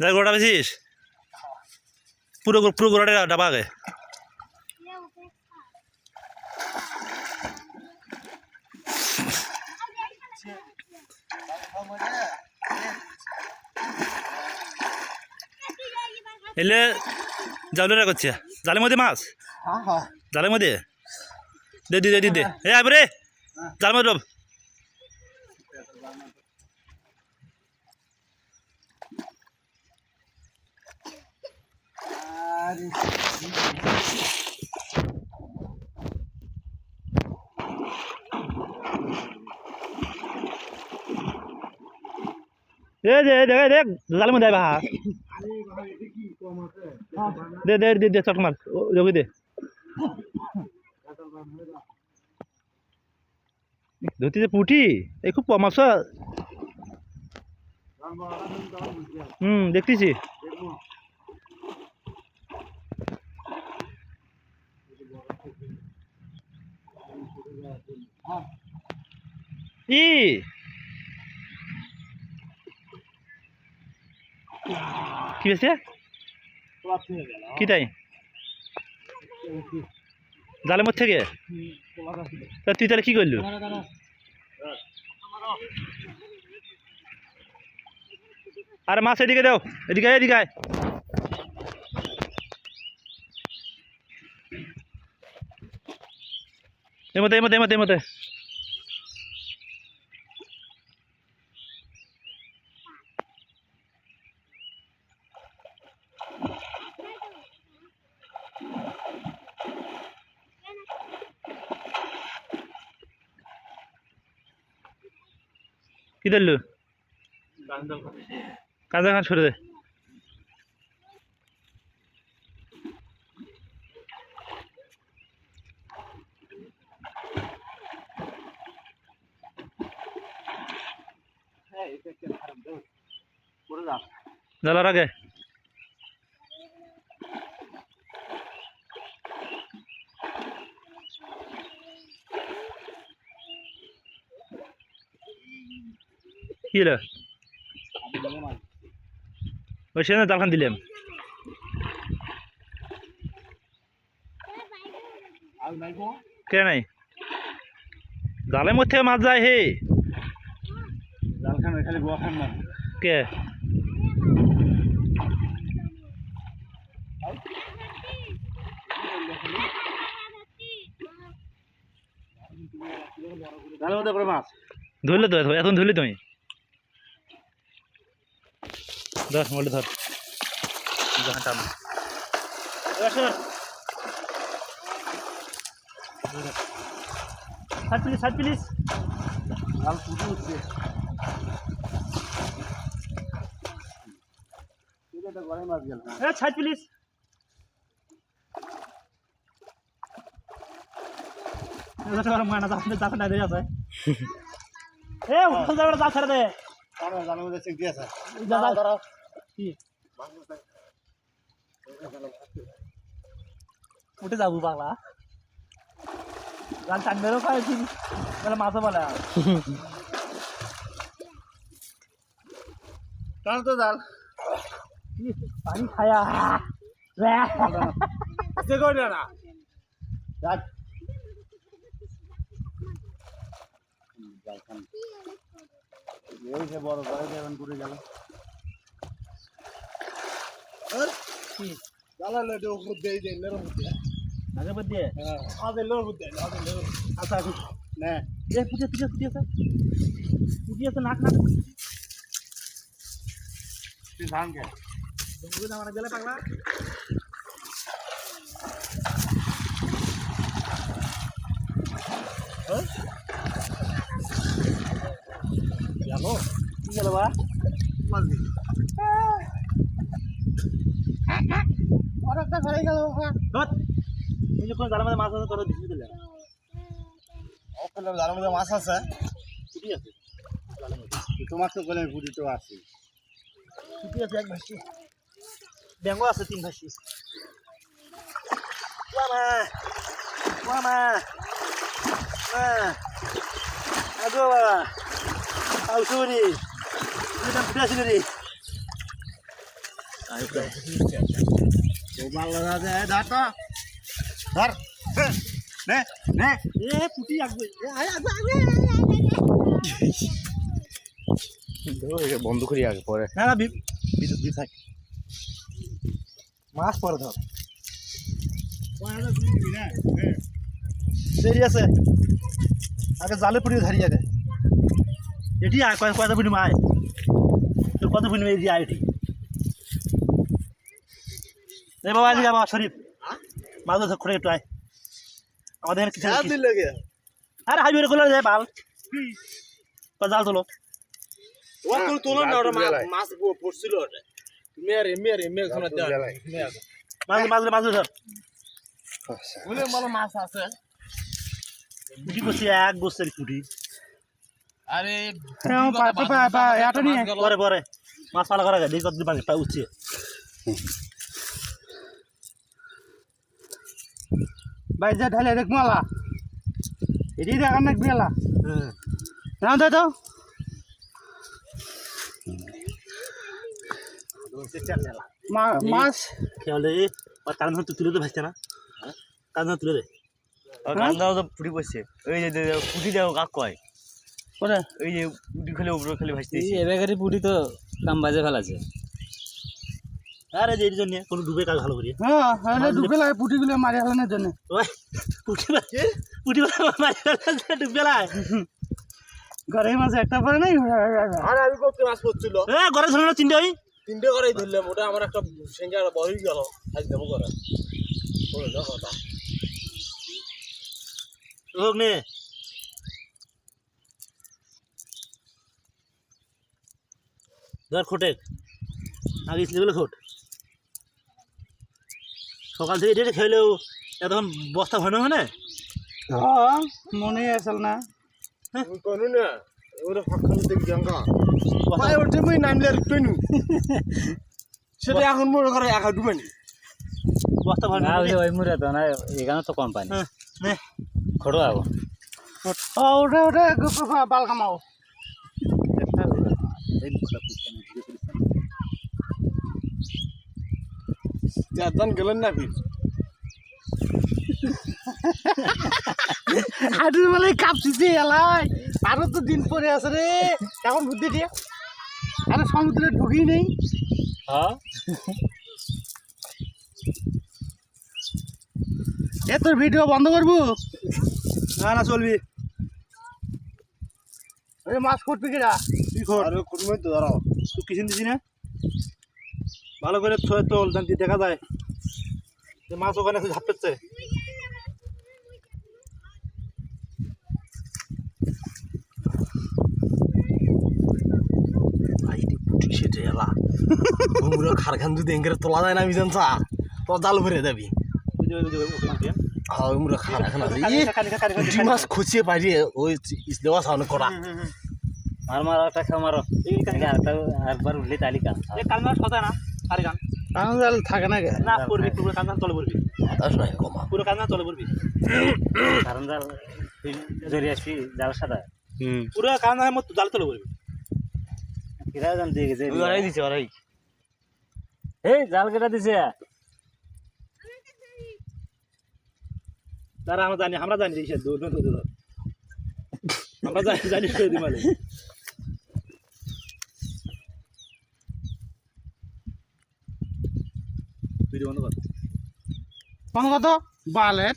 গোটা বেশিস পুরো পুরো গোড়াটা ডাবা আগে এলে জালেরা করছে জালের মধ্যে মাছ জালের মধ্যে দে দে দে দে এ আবরে জাল মধ্যে রব দেখ দেখ জালের মধ্যে আইবা দে দে দে দে চট মার যোগী দে ধরতে যে পুঁটি এই খুব কম আছে দেখতেছি ই কি হয়েছে কি তাই জালের মধ্যে থেকে তা তুই তাহলে কি করলু আরে মাছ এদিকে দাও এদিকে এদিকে আয় এমতে এমতে এমতে এমতে কি ধরলু কাঁচা খান সরে দে জালার আগে কি হলো ওই সে জালখান দিলাম কে নাই জালের মধ্যে মাছ যায় হে জালখান খালি গোয়া খান না কে ধরলে তো এখন ধরলি তুমি ধর মোটে ধর টান ষাট প্লিজ লাল পুজো হচ্ছে ষাট প্লিজ ময়না জাল নাই আছে এ জাল ছেড়ে দে জালের মধ্যে চিংড়ি আছে উঠে যাবো পাগলা জাল টানবেরও পাইছি তাহলে মাছও বলে টান তো জাল পানি খায়া না বড় করে দেবেন ঘুরে গেল নাক নাক ধান কে গেলে পাগলা কি গেল বা অনেকটা ধরে গেল জালের মধ্যে মাছ আছে তোর দিয়ে দিলে জালের মধ্যে মাছ আছে ছুটি আছে তোমার তো বলে পুরি তো আছে ছুটি আছে এক ভাসি ব্যাঙ্গো আছে 3 ভাসি মামা মামা আগো বাবা আউসুরি এটা ফুটাছিল রে আই প্রায় ও ভালো আছে ধর ধর নে নে এ পুটি আগবে আয় আগবে বন্ধ করি আগে পরে না না বিদ্যুৎ থাক মাছ পরে ধর দেরি আছে আগে জালে পুড়িয়ে ধরি আগে এটি আয় কয়টা পুড়ি আয় তোর কত পুড়ি এই আয় এটি এ বাবা আজকে বাবা শরীফ মাছ ধর করে একটু আয় আমাদের কিছু আরে হাইবে রে যায় বাল জাল তোলো তোলো না ওটা মাছ পড়ছিল ওটা মেরে মেরে মেরে খানা দেওয়া মাছ মাছ মাছ ধর বলে ভালো মাছ আছে পুটি বসে এক বছর পুটি আরে এটা নিয়ে পরে পরে মাছ পালা করা যায় কত দিন পা উঠছে ভাই যা ঢালে দেখ মালা এটি দেখান না বেলা না দে তো মাছ খেয়ালে আর কারণ হতে তুলে তো ভাসছে না কারণ তুলে দে কান্দাও তো পুটি পড়ছে ওই যে পুটি দেও কাক কয় ওরে ওই যে পুটি খেলে উপরে খেলে ভাসতেছি এবারে পুটি তো কাম বাজে ফেলাছে আরে যে এর জন্য কোনো ডুবে কাজ ভালো করি হ্যাঁ হ্যাঁ ডুবে লাগে পুটিগুলো মারি ফেলানোর জন্য ওই পুটি পুটি মারি ডুবে লাই ঘরে মাছ একটা পরে নাই আরে আমি কত মাছ পড়ছিল ঘরে ধরে না চিন্তা ওই 3টে করেই ধরলাম ওটা আমার একটা সেঙ্গা বড় হয়ে গেল আজ দেবো করে ওরে দেখো তা হোক নে ধর খোটে আগে লেভেলে খোট সকাল থেকে এটা খেলেও এতক্ষণ বস্তা ভয় হয় না হ্যাঁ মনে আসল না কোন না ওরে ফাঁকালে দেখ জাঙ্গা ভাই ওটা মই নামলে টুনু সেটা এখন মনে করে একা ডুবেনি বস্তা ভয় না ওই মুরে তো না এখানে তো কম পানি নে খড়ো আবো ওটা ওটা বাল কামাও চারজন গেলেন না ফির আটুর বেলায় কাঁপছিছে এলাই আরো তো দিন পরে আছে রে এখন বুদ্ধি দিয়ে আরে সমুদ্রে ঢুকি নেই হ্যাঁ এ তোর ভিডিও বন্ধ করবো না না চলবি ওই মাছ করবি কিরা তুই খোট আরে কুরমে তো দাঁড়াও তুই কিসিন দিছি না ভালো করে তোল জানতি দেখা যায় যে মাছ ওখানে ঝাপ পেচ্ছে ভাই পুটি সেটে এলা ঘুমুরা খারখান যদি এঙ্গের তোলা যায় না আমি জানছা তো জাল ভরে যাবি হ্যাঁ মুরা খারখান আছে পুটি মাছ খুঁচিয়ে পাইরে ওই দেওয়া সামনে করা আর মার একটা খা মারো একবার উঠলে তালি কান কান্না সদা না আরে গান কান জাল থাকে না না করবি পুরো কান্না তলে পড়বি বাতাস নাই কমা পুরো কান্না তলে পড়বি কারণ জাল জড়িয়ে আসবি জাল সাদা পুরো কান্না মত জাল তলে পড়বি কিরা জান দিয়ে গেছে ওরাই দিছে ওরাই এই জাল কেটা দিছে তারা আমরা জানি এই দৌড় আমরা জানি করে দিই মানে ভিডিও বন্ধ কর কোন কত বালের